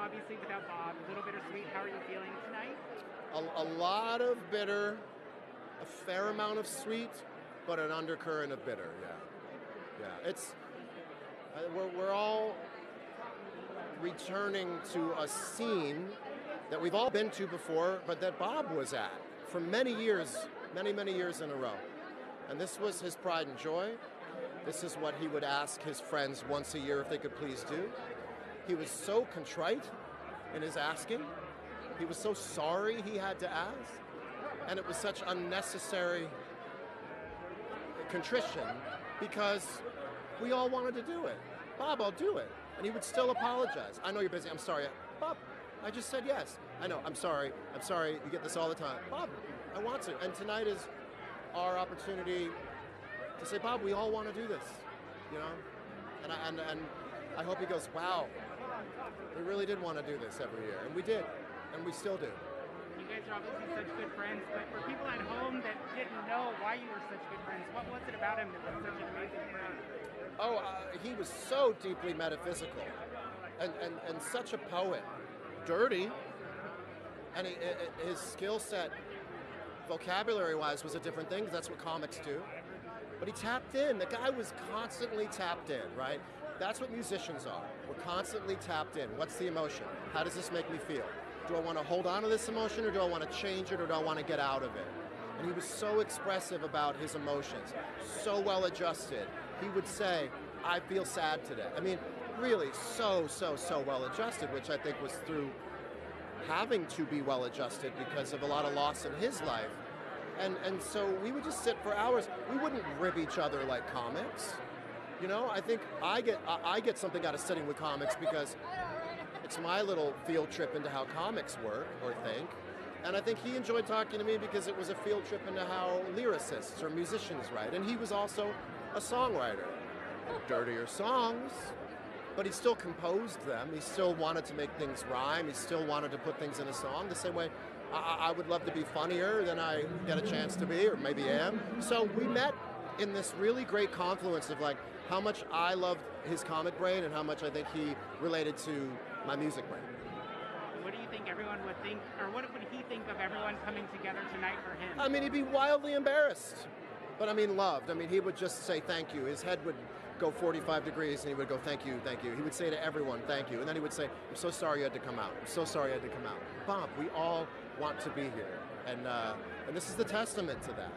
obviously, without Bob. A little bittersweet. How are you feeling tonight? A lot of bitter, a fair amount of sweet, but an undercurrent of bitter. Yeah. It's we're all returning to a scene that we've all been to before, but that Bob was at for many years in a row. And this was his pride and joy. This is what he would ask his friends once a year if they could please do. He was so contrite in his asking. He was so sorry he had to ask. And it was such unnecessary contrition because we all wanted to do it. Bob, I'll do it. And he would still apologize. I know you're busy. I'm sorry. Bob, I just said yes. I know. I'm sorry. You get this all the time. Bob, I want to. And tonight is our opportunity to say, Bob, we all want to do this, you know? And I hope he goes, wow, we really did want to do this every year. And we did. And we still do. You guys are obviously such good friends, but for people at home that didn't know why you were such good friends, what was it about him that was such an amazing friend? He was so deeply metaphysical and such a poet. Dirty, and his skill set, vocabulary-wise, was a different thing, because that's what comics do. But he tapped in. The guy was constantly tapped in, right? That's what musicians are. We're constantly tapped in. What's the emotion? How does this make me feel? Do I want to hold on to this emotion, or do I want to change it, or do I want to get out of it? And he was so expressive about his emotions, so well-adjusted. He would say, I feel sad today. I mean, really so well-adjusted, which I think was through having to be well-adjusted because of a lot of loss in his life. And so we would just sit for hours. We wouldn't rib each other like comics. You know, I think I get something out of sitting with comics because it's my little field trip into how comics work or think. And I think he enjoyed talking to me because it was a field trip into how lyricists or musicians write. And he was also a songwriter. Dirtier songs, but he still composed them. He still wanted to make things rhyme. He still wanted to put things in a song the same way I would love to be funnier than I get a chance to be, or maybe am. So we met in this really great confluence of like how much I loved his comic brain and how much I think he related to my music brain. What do you think everyone would think, or what would he think of everyone coming together tonight for him? I mean, he'd be wildly embarrassed, but I mean, loved. I mean, he would just say thank you. His head would go 45 degrees and he would go, thank you, thank you. He would say to everyone, thank you. And then he would say, I'm so sorry you had to come out. I'm so sorry you had to come out. Bob, we all want to be here. And this is the testament to that.